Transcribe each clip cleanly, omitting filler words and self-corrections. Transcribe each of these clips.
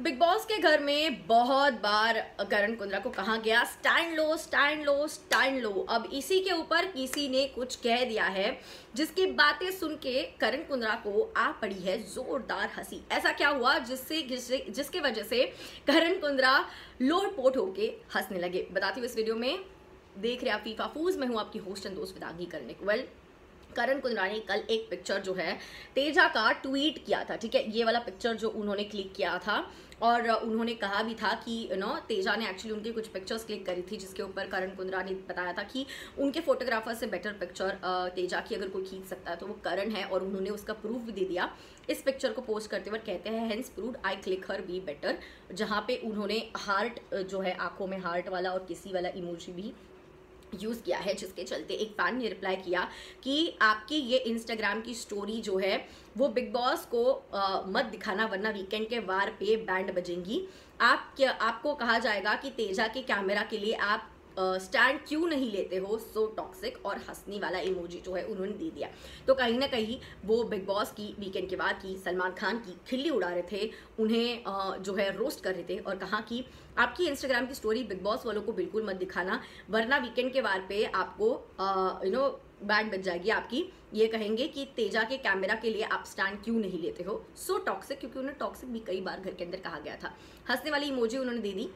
Big boss के घर में बहुत बार करण कुंद्रा को कहा गया स्टैंड लो स्टैंड लो स्टैंड लो। अब इसी के ऊपर किसी ने कुछ कह दिया है जिसकी बातें सुन के करण कुंद्रा को आ पड़ी है जोरदार हंसी। ऐसा क्या हुआ जिसके वजह से करण कुंद्रा लोटपोट होके हंसने लगे, बताती हूँ इस वीडियो में। देख रहे आप फीफा फूज, मैं हूँ आपकी होस्ट एंड दोस्त विदांगी करने। करण कुंद्रा ने कल एक पिक्चर जो है तेजा का ट्वीट किया था, ठीक है। ये वाला पिक्चर जो उन्होंने क्लिक किया था और उन्होंने कहा भी था कि तेजा ने एक्चुअली उनकी कुछ पिक्चर्स क्लिक करी थी जिसके ऊपर करण कुंद्रा ने बताया था कि उनके फोटोग्राफर से बेटर पिक्चर तेजा की अगर कोई खींच सकता है तो वो करण है, और उन्होंने उसका प्रूफ भी दे दिया। इस पिक्चर को पोस्ट करते हुए कहते हैं hence proved I click her be better, जहाँ पे उन्होंने हार्ट जो है आंखों में हार्ट वाला और किसी वाला इमोजी भी यूज़ किया है, जिसके चलते एक फैन ने रिप्लाई किया कि आपकी ये इंस्टाग्राम की स्टोरी जो है वो बिग बॉस को मत दिखाना वरना वीकेंड के वार पे बैंड बजेंगी। आपको कहा जाएगा कि तेजा के कैमरा के लिए आप स्टैंड क्यों नहीं लेते हो, सो टॉक्सिक, और हंसने वाला इमोजी जो है उन्होंने दे दिया। तो कहीं ना कहीं वो बिग बॉस की वीकेंड के बाद की सलमान खान की खिल्ली उड़ा रहे थे, उन्हें जो है रोस्ट कर रहे थे और कहा कि आपकी इंस्टाग्राम की स्टोरी बिग बॉस वालों को बिल्कुल मत दिखाना वरना वीकेंड के वार पे आपको बैंड बच जाएगी आपकी। ये कहेंगे कि तेजा के कैमरा के लिए आप स्टैंड क्यों नहीं लेते हो, सो टॉक्सिक, क्योंकि उन्हें टॉक्सिक भी कई बार घर के अंदर कहा गया था। हंसने वाली इमोजी उन्होंने दे दी,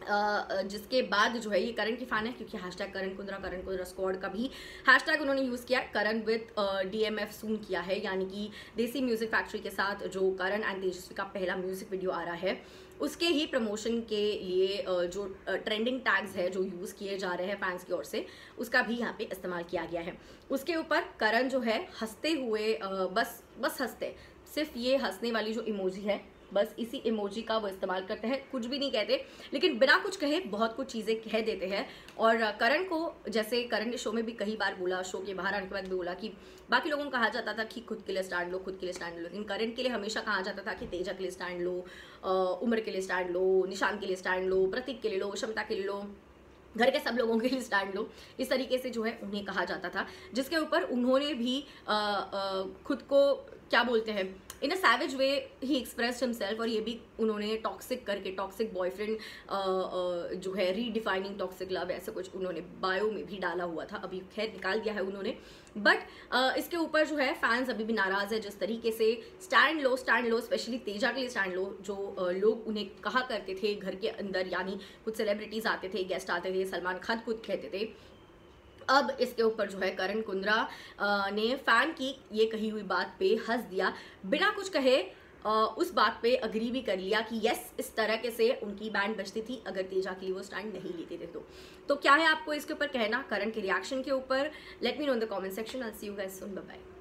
जिसके बाद जो है ये करण की फैन है क्योंकि हैशटैग करण कुंद्रा स्क्वाड का भी हैशटैग उन्होंने यूज़ किया। करण विद DMF सून किया है, यानी कि देसी म्यूजिक फैक्ट्री के साथ जो करण एंड तेजस्वी का पहला म्यूजिक वीडियो आ रहा है उसके ही प्रमोशन के लिए जो ट्रेंडिंग टैग्स है जो यूज़ किए जा रहे हैं फैंस की ओर से, उसका भी यहाँ पे इस्तेमाल किया गया है। उसके ऊपर करण जो है हंसते हुए बस हंसते, सिर्फ ये हंसने वाली जो इमोजी है बस इसी इमोजी का वो इस्तेमाल करते हैं, कुछ भी नहीं कहते, लेकिन बिना कुछ कहे बहुत कुछ चीज़ें कह देते हैं। और करण को, जैसे करण ने शो में भी कई बार बोला, शो के बाहर आने के बाद भी बोला कि बाकी लोगों को कहा जाता था कि खुद के लिए स्टैंड लो, खुद के लिए स्टैंड लो, लेकिन करण के लिए हमेशा कहा जाता था कि तेजा के लिए स्टैंड लो, उम्र के लिए स्टैंड लो, निशान के लिए स्टैंड लो, प्रतीक के लिए लो, क्षमता के लिए लो, घर के सब लोगों के लिए स्टैंड लो। इस तरीके से जो है उन्हें कहा जाता था, जिसके ऊपर उन्होंने भी खुद को क्या बोलते हैं in a savage way he expressed himself, और ये भी उन्होंने टॉक्सिक करके टॉक्सिक बॉयफ्रेंड जो है रीडिफाइनिंग टॉक्सिक लव ऐसा कुछ उन्होंने बायो में भी डाला हुआ था, अभी खैर निकाल दिया है उन्होंने। बट इसके ऊपर जो है फैंस अभी भी नाराज है जिस तरीके से स्टैंड लो स्पेशली तेजा के लिए स्टैंड लो, जो लोग उन्हें कहा करते थे घर के अंदर, यानी कुछ सेलिब्रिटीज आते थे, गेस्ट आते थे, सलमान खान खुद कहते थे। अब इसके ऊपर जो है करण कुंद्रा ने फैन की ये कही हुई बात पे हंस दिया, बिना कुछ कहे उस बात पे अग्री भी कर लिया कि यस, इस तरह से उनकी बैंड बजती थी अगर तेजा के लिए वो स्टैंड नहीं लेते थे। तो क्या है आपको इसके ऊपर कहना करण के रिएक्शन के ऊपर? Let me know in the comment section. I see you guys soon, bye bye.